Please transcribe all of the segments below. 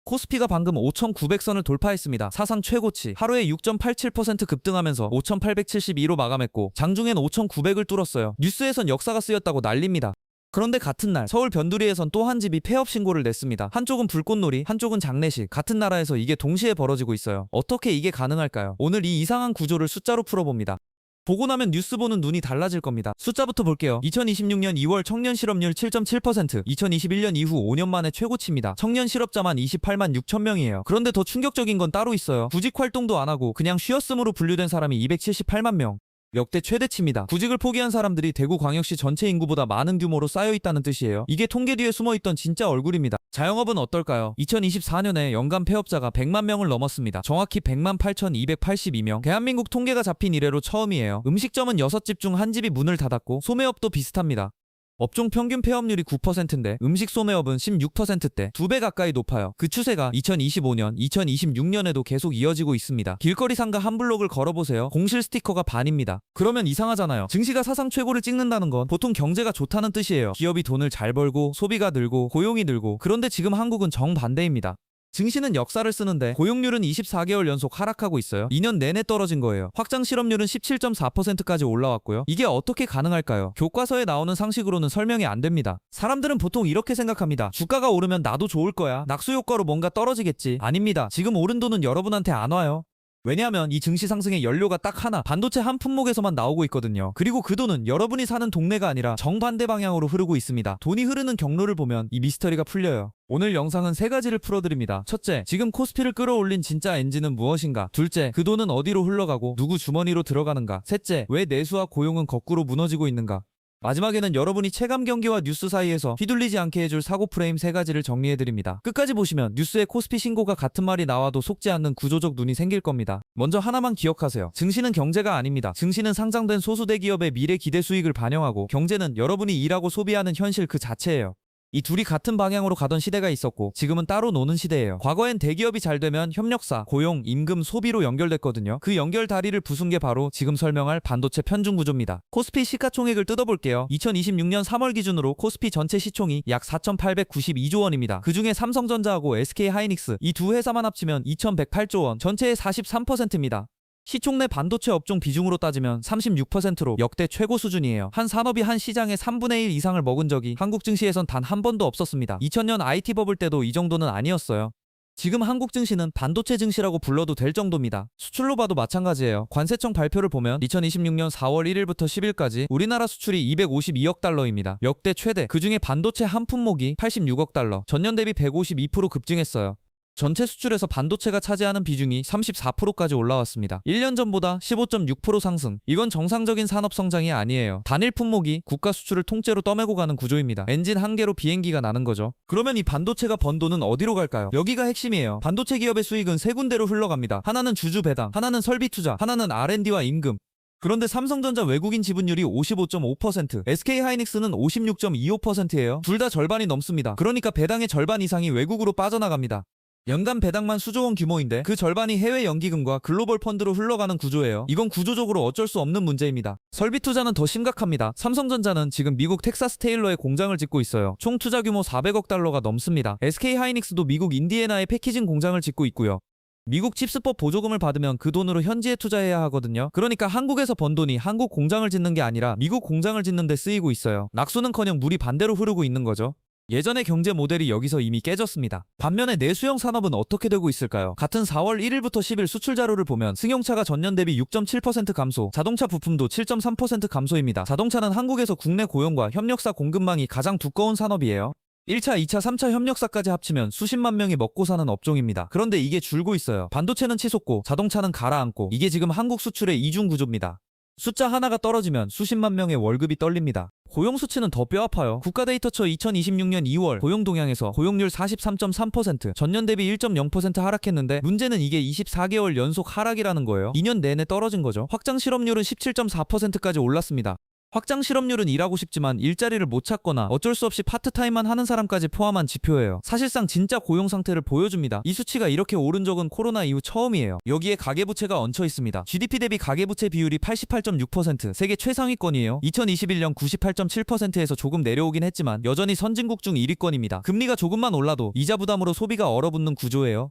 코스피가 방금 5,900선을 돌파했습니다. 사상 최고치. 하루에 6.87% 급등하면서 5,872로 마감했고 장중엔 5,900을 뚫었어요. 뉴스에선 역사가 쓰였다고 난립니다. 그런데 같은 날 서울 변두리에선 또 한 집이 폐업 신고를 냈습니다. 한쪽은 불꽃놀이, 한쪽은 장례식. 같은 나라에서 이게 동시에 벌어지고 있어요. 어떻게 이게 가능할까요? 오늘 이 이상한 구조를 숫자로 풀어봅니다. 보고 나면 뉴스 보는 눈이 달라질 겁니다. 숫자부터 볼게요. 2026년 2월 청년 실업률 7.7%, 2021년 이후 5년 만에 최고치입니다. 청년 실업자만 28만 6천 명이에요. 그런데 더 충격적인 건 따로 있어요. 구직 활동도 안 하고 그냥 쉬었음으로 분류된 사람이 278만 명. 역대 최대치입니다. 구직을 포기한 사람들이 대구광역시 전체 인구보다 많은 규모로 쌓여있다는 뜻이에요. 이게 통계 뒤에 숨어있던 진짜 얼굴입니다. 자영업은 어떨까요? 2024년에 연간 폐업자가 100만 명을 넘었습니다. 정확히 100만 8,282명. 대한민국 통계가 잡힌 이래로 처음이에요. 음식점은 6집 중 1집이 문을 닫았고 소매업도 비슷합니다. 업종 평균 폐업률이 9%인데 음식 소매업은 16%대 2배 가까이 높아요. 그 추세가 2025년, 2026년에도 계속 이어지고 있습니다. 길거리 상가 한 블록을 걸어보세요. 공실 스티커가 반입니다. 그러면 이상하잖아요. 증시가 사상 최고를 찍는다는 건 보통 경제가 좋다는 뜻이에요. 기업이 돈을 잘 벌고 소비가 늘고 고용이 늘고. 그런데 지금 한국은 정반대입니다. 증시는 역사를 쓰는데 고용률은 24개월 연속 하락하고 있어요. 2년 내내 떨어진 거예요. 확장 실업률은 17.4%까지 올라왔고요. 이게 어떻게 가능할까요? 교과서에 나오는 상식으로는 설명이 안 됩니다. 사람들은 보통 이렇게 생각합니다. 주가가 오르면 나도 좋을 거야. 낙수 효과로 뭔가 떨어지겠지. 아닙니다. 지금 오른 돈은 여러분한테 안 와요. 왜냐하면 이 증시 상승의 연료가 딱 하나, 반도체 한 품목에서만 나오고 있거든요. 그리고 그 돈은 여러분이 사는 동네가 아니라 정반대 방향으로 흐르고 있습니다. 돈이 흐르는 경로를 보면 이 미스터리가 풀려요. 오늘 영상은 3가지를 풀어드립니다. 첫째, 지금 코스피를 끌어올린 진짜 엔진은 무엇인가? 둘째, 그 돈은 어디로 흘러가고 누구 주머니로 들어가는가? 셋째, 왜 내수와 고용은 거꾸로 무너지고 있는가? 마지막에는 여러분이 체감 경기와 뉴스 사이에서 휘둘리지 않게 해줄 사고 프레임 3가지를 정리해드립니다. 끝까지 보시면 뉴스에 코스피 신고가 같은 말이 나와도 속지 않는 구조적 눈이 생길 겁니다. 먼저 하나만 기억하세요. 증시는 경제가 아닙니다. 증시는 상장된 소수 대기업의 미래 기대 수익을 반영하고, 경제는 여러분이 일하고 소비하는 현실 그 자체예요. 이 둘이 같은 방향으로 가던 시대가 있었고 지금은 따로 노는 시대예요. 과거엔 대기업이 잘 되면 협력사, 고용, 임금, 소비로 연결됐거든요. 그 연결 다리를 부순 게 바로 지금 설명할 반도체 편중 구조입니다. 코스피 시가총액을 뜯어볼게요. 2026년 3월 기준으로 코스피 전체 시총이 약 4,892조 원입니다. 그 중에 삼성전자하고 SK하이닉스 이 두 회사만 합치면 2,108조 원, 전체의 43%입니다. 시총 내 반도체 업종 비중으로 따지면 36%로 역대 최고 수준이에요. 한 산업이 한 시장의 3분의 1 이상을 먹은 적이 한국 증시에선 단 한 번도 없었습니다. 2000년 IT 버블 때도 이 정도는 아니었어요. 지금 한국 증시는 반도체 증시라고 불러도 될 정도입니다. 수출로 봐도 마찬가지예요. 관세청 발표를 보면 2026년 4월 1일부터 10일까지 우리나라 수출이 252억 달러입니다. 역대 최대. 그중에 반도체 한 품목이 86억 달러, 전년 대비 152% 급증했어요. 전체 수출에서 반도체가 차지하는 비중이 34%까지 올라왔습니다. 1년 전보다 15.6% 상승. 이건 정상적인 산업 성장이 아니에요. 단일 품목이 국가 수출을 통째로 떠매고 가는 구조입니다. 엔진 한 개로 비행기가 나는 거죠. 그러면 이 반도체가 번 돈은 어디로 갈까요? 여기가 핵심이에요. 반도체 기업의 수익은 3군데로 흘러갑니다. 하나는 주주 배당, 하나는 설비 투자, 하나는 R&D와 임금. 그런데 삼성전자 외국인 지분율이 55.5%, SK하이닉스는 56.25%예요. 둘 다 절반이 넘습니다. 그러니까 배당의 절반 이상이 외국으로 빠져나갑니다. 연간 배당만 수조 원 규모인데 그 절반이 해외 연기금과 글로벌 펀드로 흘러가는 구조예요. 이건 구조적으로 어쩔 수 없는 문제입니다. 설비 투자는 더 심각합니다. 삼성전자는 지금 미국 텍사스 테일러에 공장을 짓고 있어요. 총 투자 규모 400억 달러가 넘습니다. SK하이닉스도 미국 인디애나에 패키징 공장을 짓고 있고요. 미국 칩스법 보조금을 받으면 그 돈으로 현지에 투자해야 하거든요. 그러니까 한국에서 번 돈이 한국 공장을 짓는 게 아니라 미국 공장을 짓는 데 쓰이고 있어요. 낙수는커녕 물이 반대로 흐르고 있는 거죠. 예전의 경제 모델이 여기서 이미 깨졌습니다. 반면에 내수형 산업은 어떻게 되고 있을까요? 같은 4월 1일부터 10일 수출 자료를 보면 승용차가 전년 대비 6.7% 감소, 자동차 부품도 7.3% 감소입니다. 자동차는 한국에서 국내 고용과 협력사 공급망이 가장 두꺼운 산업이에요. 1차, 2차, 3차 협력사까지 합치면 수십만 명이 먹고 사는 업종입니다. 그런데 이게 줄고 있어요. 반도체는 치솟고 자동차는 가라앉고. 이게 지금 한국 수출의 이중 구조입니다. 숫자 하나가 떨어지면 수십만 명의 월급이 떨립니다. 고용 수치는 더 뼈아파요. 국가데이터처 2026년 2월 고용 동향에서 고용률 43.3%, 전년 대비 1.0% 하락했는데 문제는 이게 24개월 연속 하락이라는 거예요. 2년 내내 떨어진 거죠. 확장 실업률은 17.4%까지 올랐습니다. 확장 실업률은 일하고 싶지만 일자리를 못 찾거나 어쩔 수 없이 파트타임만 하는 사람까지 포함한 지표예요. 사실상 진짜 고용 상태를 보여줍니다. 이 수치가 이렇게 오른 적은 코로나 이후 처음이에요. 여기에 가계부채가 얹혀 있습니다. GDP 대비 가계부채 비율이 88.6%, 세계 최상위권이에요. 2021년 98.7%에서 조금 내려오긴 했지만 여전히 선진국 중 1위권입니다. 금리가 조금만 올라도 이자 부담으로 소비가 얼어붙는 구조예요.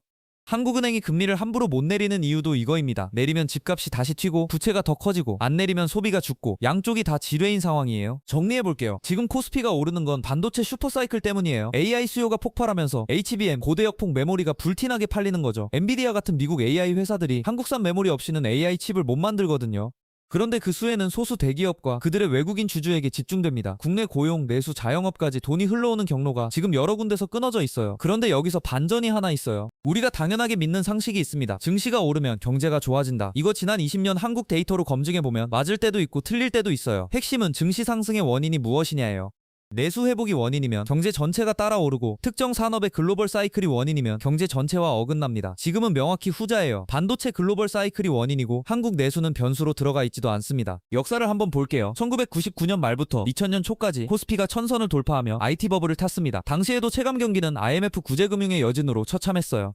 한국은행이 금리를 함부로 못 내리는 이유도 이거입니다. 내리면 집값이 다시 튀고 부채가 더 커지고, 안 내리면 소비가 죽고, 양쪽이 다 지뢰인 상황이에요. 정리해볼게요. 지금 코스피가 오르는 건 반도체 슈퍼사이클 때문이에요. AI 수요가 폭발하면서 HBM 고대역폭 메모리가 불티나게 팔리는 거죠. 엔비디아 같은 미국 AI 회사들이 한국산 메모리 없이는 AI 칩을 못 만들거든요. 그런데 그 수혜는 소수 대기업과 그들의 외국인 주주에게 집중됩니다. 국내 고용, 내수, 자영업까지 돈이 흘러오는 경로가 지금 여러 군데서 끊어져 있어요. 그런데 여기서 반전이 하나 있어요. 우리가 당연하게 믿는 상식이 있습니다. 증시가 오르면 경제가 좋아진다. 이거 지난 20년 한국 데이터로 검증해보면 맞을 때도 있고 틀릴 때도 있어요. 핵심은 증시 상승의 원인이 무엇이냐예요. 내수 회복이 원인이면 경제 전체가 따라 오르고, 특정 산업의 글로벌 사이클이 원인이면 경제 전체와 어긋납니다. 지금은 명확히 후자예요. 반도체 글로벌 사이클이 원인이고 한국 내수는 변수로 들어가 있지도 않습니다. 역사를 한번 볼게요. 1999년 말부터 2000년 초까지 코스피가 1000선을 돌파하며 IT 버블을 탔습니다. 당시에도 체감 경기는 IMF 구제금융의 여진으로 처참했어요.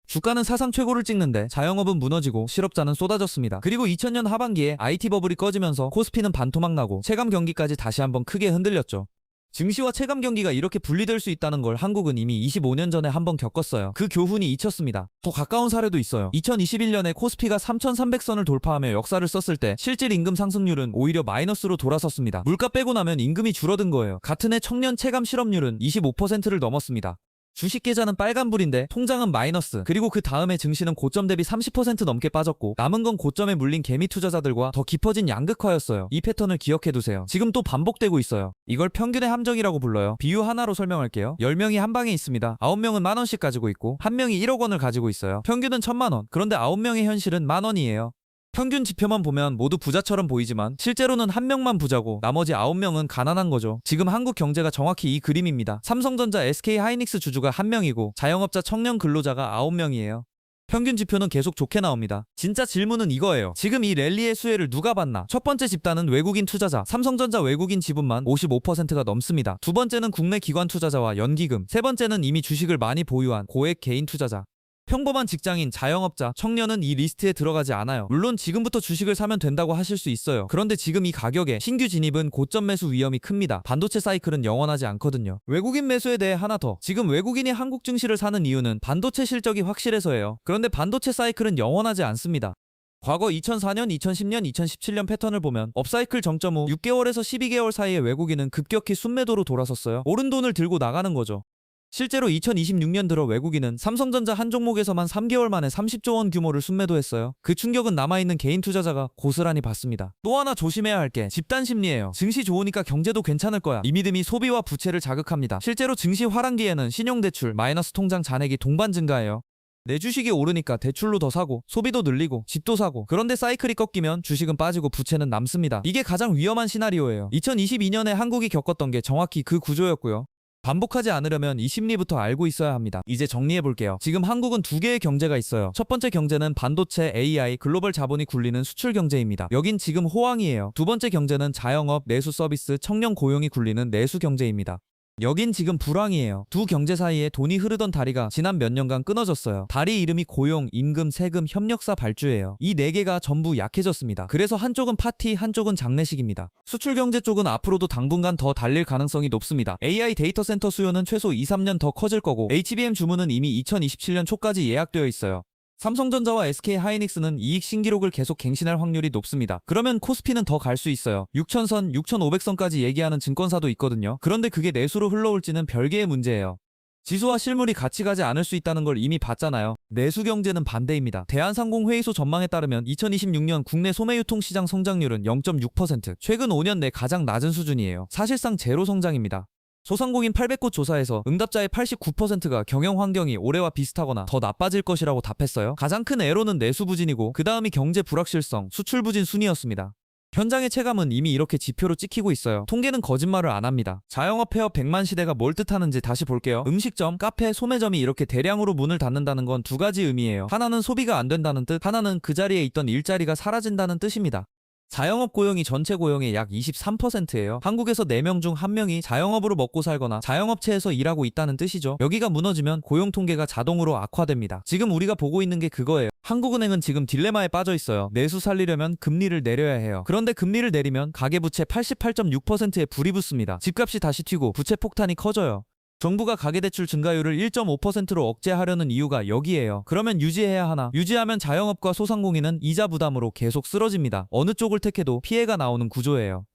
주가는 사상 최고를 찍는데 자영업은 무너지고 실업자는 쏟아졌습니다. 그리고 2000년 하반기에 IT 버블이 꺼지면서 코스피는 반토막 나고 체감 경기까지 다시 한번 크게 흔들렸죠. 증시와 체감 경기가 이렇게 분리될 수 있다는 걸 한국은 이미 25년 전에 한번 겪었어요. 그 교훈이 잊혔습니다. 더 가까운 사례도 있어요. 2021년에 코스피가 3300선을 돌파하며 역사를 썼을 때 실질 임금 상승률은 오히려 마이너스로 돌아섰습니다. 물가 빼고 나면 임금이 줄어든 거예요. 같은 해 청년 체감 실업률은 25%를 넘었습니다. 주식 계좌는 빨간불인데 통장은 마이너스, 그리고 그 다음에 증시는 고점 대비 30% 넘게 빠졌고, 남은 건 고점에 물린 개미 투자자들과 더 깊어진 양극화였어요. 이 패턴을 기억해두세요. 지금 또 반복되고 있어요. 이걸 평균의 함정이라고 불러요. 비유 하나로 설명할게요. 10명이 한 방에 있습니다. 9명은 만원씩 가지고 있고 한 명이 1억 원을 가지고 있어요. 평균은 1000만원. 그런데 9명의 현실은 만원이에요. 평균 지표만 보면 모두 부자처럼 보이지만 실제로는 한 명만 부자고 나머지 9명은 가난한 거죠. 지금 한국 경제가 정확히 이 그림입니다. 삼성전자, SK하이닉스 주주가 1명이고 자영업자, 청년 근로자가 9명이에요. 평균 지표는 계속 좋게 나옵니다. 진짜 질문은 이거예요. 지금 이 랠리의 수혜를 누가 받나? 첫 번째 집단은 외국인 투자자. 삼성전자 외국인 지분만 55%가 넘습니다. 두 번째는 국내 기관 투자자와 연기금. 세 번째는 이미 주식을 많이 보유한 고액 개인 투자자. 평범한 직장인, 자영업자, 청년은 이 리스트에 들어가지 않아요. 물론 지금부터 주식을 사면 된다고 하실 수 있어요. 그런데 지금 이 가격에 신규 진입은 고점 매수 위험이 큽니다. 반도체 사이클은 영원하지 않거든요. 외국인 매수에 대해 하나 더. 지금 외국인이 한국 증시를 사는 이유는 반도체 실적이 확실해서예요. 그런데 반도체 사이클은 영원하지 않습니다. 과거 2004년, 2010년, 2017년 패턴을 보면 업사이클 정점 후 6개월에서 12개월 사이에 외국인은 급격히 순매도로 돌아섰어요. 오른 돈을 들고 나가는 거죠. 실제로 2026년 들어 외국인은 삼성전자 한 종목에서만 3개월 만에 30조 원 규모를 순매도했어요. 그 충격은 남아있는 개인 투자자가 고스란히 받습니다. 또 하나 조심해야 할 게 집단 심리예요. 증시 좋으니까 경제도 괜찮을 거야. 이 믿음이 소비와 부채를 자극합니다. 실제로 증시 화랑기에는 신용대출, 마이너스 통장 잔액이 동반 증가해요. 내 주식이 오르니까 대출로 더 사고, 소비도 늘리고, 집도 사고. 그런데 사이클이 꺾이면 주식은 빠지고 부채는 남습니다. 이게 가장 위험한 시나리오예요. 2022년에 한국이 겪었던 게 정확히 그 구조였고요. 반복하지 않으려면 이 심리부터 알고 있어야 합니다. 이제 정리해볼게요. 지금 한국은 두 개의 경제가 있어요. 첫 번째 경제는 반도체, AI, 글로벌 자본이 굴리는 수출 경제입니다. 여긴 지금 호황이에요. 두 번째 경제는 자영업, 내수 서비스, 청년 고용이 굴리는 내수 경제입니다. 여긴 지금 불황이에요. 두 경제 사이에 돈이 흐르던 다리가 지난 몇 년간 끊어졌어요. 다리 이름이 고용, 임금, 세금, 협력사 발주예요. 이 네 개가 전부 약해졌습니다. 그래서 한쪽은 파티, 한쪽은 장례식입니다. 수출 경제 쪽은 앞으로도 당분간 더 달릴 가능성이 높습니다. AI 데이터 센터 수요는 최소 2-3년 더 커질 거고, HBM 주문은 이미 2027년 초까지 예약되어 있어요. 삼성전자와 SK하이닉스는 이익 신기록을 계속 갱신할 확률이 높습니다. 그러면 코스피는 더 갈 수 있어요. 6000선, 6500선까지 얘기하는 증권사도 있거든요. 그런데 그게 내수로 흘러올지는 별개의 문제예요. 지수와 실물이 같이 가지 않을 수 있다는 걸 이미 봤잖아요. 내수 경제는 반대입니다. 대한상공회의소 전망에 따르면 2026년 국내 소매유통시장 성장률은 0.6%, 최근 5년 내 가장 낮은 수준이에요. 사실상 제로 성장입니다. 소상공인 800곳 조사에서 응답자의 89%가 경영 환경이 올해와 비슷하거나 더 나빠질 것이라고 답했어요. 가장 큰 애로는 내수 부진이고 그 다음이 경제 불확실성, 수출 부진 순이었습니다. 현장의 체감은 이미 이렇게 지표로 찍히고 있어요. 통계는 거짓말을 안 합니다. 자영업 폐업 100만 시대가 뭘 뜻하는지 다시 볼게요. 음식점, 카페, 소매점이 이렇게 대량으로 문을 닫는다는 건 두 가지 의미예요. 하나는 소비가 안 된다는 뜻, 하나는 그 자리에 있던 일자리가 사라진다는 뜻입니다. 자영업 고용이 전체 고용의 약 23%예요. 한국에서 4명 중 1명이 자영업으로 먹고 살거나 자영업체에서 일하고 있다는 뜻이죠. 여기가 무너지면 고용 통계가 자동으로 악화됩니다. 지금 우리가 보고 있는 게 그거예요. 한국은행은 지금 딜레마에 빠져 있어요. 내수 살리려면 금리를 내려야 해요. 그런데 금리를 내리면 가계부채 88.6%에 불이 붙습니다. 집값이 다시 튀고 부채 폭탄이 커져요. 정부가 가계대출 증가율을 1.5%로 억제하려는 이유가 여기에요. 그러면 유지해야 하나? 유지하면 자영업과 소상공인은 이자 부담으로 계속 쓰러집니다. 어느 쪽을 택해도 피해가 나오는 구조예요.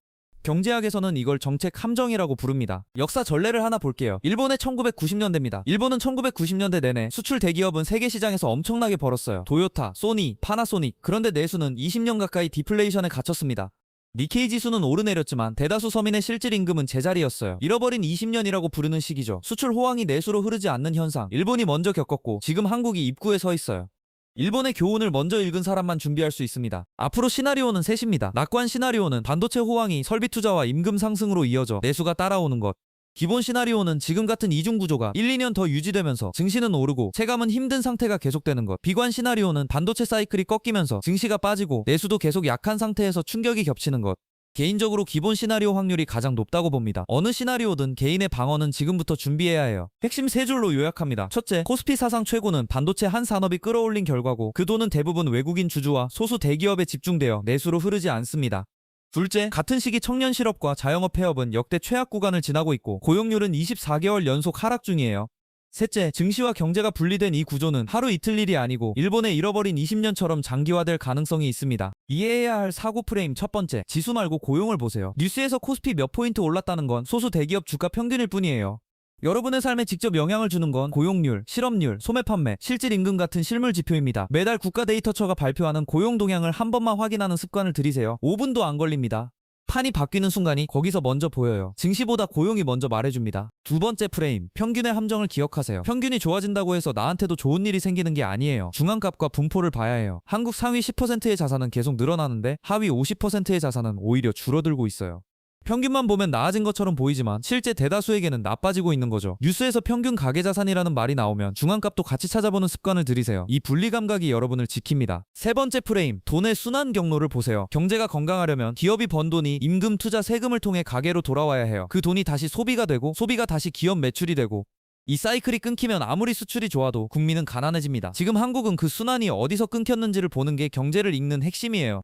경제학에서는 이걸 정책 함정이라고 부릅니다. 역사 전례를 하나 볼게요. 일본의 1990년대입니다. 일본은 1990년대 내내 수출 대기업은 세계 시장에서 엄청나게 벌었어요. 도요타, 소니, 파나소닉. 그런데 내수는 20년 가까이 디플레이션에 갇혔습니다. 니케이 지수는 오르내렸지만 대다수 서민의 실질 임금은 제자리였어요. 잃어버린 20년이라고 부르는 시기죠. 수출 호황이 내수로 흐르지 않는 현상. 일본이 먼저 겪었고 지금 한국이 입구에 서 있어요. 일본의 교훈을 먼저 읽은 사람만 준비할 수 있습니다. 앞으로 시나리오는 셋입니다. 낙관 시나리오는 반도체 호황이 설비 투자와 임금 상승으로 이어져 내수가 따라오는 것. 기본 시나리오는 지금 같은 이중 구조가 1, 2년 더 유지되면서 증시는 오르고 체감은 힘든 상태가 계속되는 것. 비관 시나리오는 반도체 사이클이 꺾이면서 증시가 빠지고 내수도 계속 약한 상태에서 충격이 겹치는 것. 개인적으로 기본 시나리오 확률이 가장 높다고 봅니다. 어느 시나리오든 개인의 방어는 지금부터 준비해야 해요. 핵심 세 줄로 요약합니다. 첫째, 코스피 사상 최고는 반도체 한 산업이 끌어올린 결과고 그 돈은 대부분 외국인 주주와 소수 대기업에 집중되어 내수로 흐르지 않습니다. 둘째, 같은 시기 청년 실업과 자영업 폐업은 역대 최악 구간을 지나고 있고 고용률은 24개월 연속 하락 중이에요. 셋째, 증시와 경제가 분리된 이 구조는 하루 이틀 일이 아니고 일본의 잃어버린 20년처럼 장기화될 가능성이 있습니다. 이해해야 할 사고 프레임 첫 번째, 지수 말고 고용을 보세요. 뉴스에서 코스피 몇 포인트 올랐다는 건 소수 대기업 주가 평균일 뿐이에요. 여러분의 삶에 직접 영향을 주는 건 고용률, 실업률, 소매 판매, 실질 임금 같은 실물 지표입니다. 매달 국가데이터처가 발표하는 고용 동향을 한 번만 확인하는 습관을 들이세요. 5분도 안 걸립니다. 판이 바뀌는 순간이 거기서 먼저 보여요. 증시보다 고용이 먼저 말해줍니다. 두 번째 프레임, 평균의 함정을 기억하세요. 평균이 좋아진다고 해서 나한테도 좋은 일이 생기는 게 아니에요. 중앙값과 분포를 봐야 해요. 한국 상위 10%의 자산은 계속 늘어나는데 하위 50%의 자산은 오히려 줄어들고 있어요. 평균만 보면 나아진 것처럼 보이지만 실제 대다수에게는 나빠지고 있는 거죠. 뉴스에서 평균 가계자산이라는 말이 나오면 중앙값도 같이 찾아보는 습관을 들이세요. 이 분리감각이 여러분을 지킵니다. 세 번째 프레임, 돈의 순환 경로를 보세요. 경제가 건강하려면 기업이 번 돈이 임금, 투자, 세금을 통해 가계로 돌아와야 해요. 그 돈이 다시 소비가 되고 소비가 다시 기업 매출이 되고 이 사이클이 끊기면 아무리 수출이 좋아도 국민은 가난해집니다. 지금 한국은 그 순환이 어디서 끊겼는지를 보는 게 경제를 읽는 핵심이에요.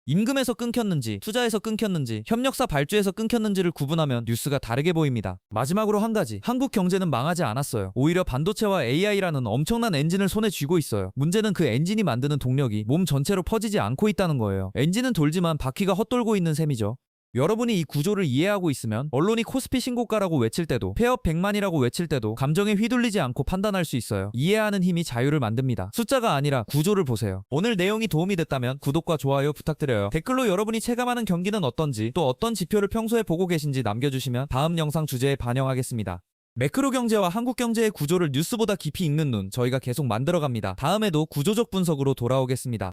임금에서 끊겼는지, 투자에서 끊겼는지, 협력사 발주에서 끊겼는지를 구분하면 뉴스가 다르게 보입니다. 마지막으로 한 가지, 한국 경제는 망하지 않았어요. 오히려 반도체와 AI라는 엄청난 엔진을 손에 쥐고 있어요. 문제는 그 엔진이 만드는 동력이 몸 전체로 퍼지지 않고 있다는 거예요. 엔진은 돌지만 바퀴가 헛돌고 있는 셈이죠. 여러분이 이 구조를 이해하고 있으면 언론이 코스피 신고가라고 외칠 때도 폐업 100만이라고 외칠 때도 감정에 휘둘리지 않고 판단할 수 있어요. 이해하는 힘이 자유를 만듭니다. 숫자가 아니라 구조를 보세요. 오늘 내용이 도움이 됐다면 구독과 좋아요 부탁드려요. 댓글로 여러분이 체감하는 경기는 어떤지 또 어떤 지표를 평소에 보고 계신지 남겨주시면 다음 영상 주제에 반영하겠습니다. 매크로 경제와 한국 경제의 구조를 뉴스보다 깊이 읽는 눈 저희가 계속 만들어갑니다. 다음에도 구조적 분석으로 돌아오겠습니다.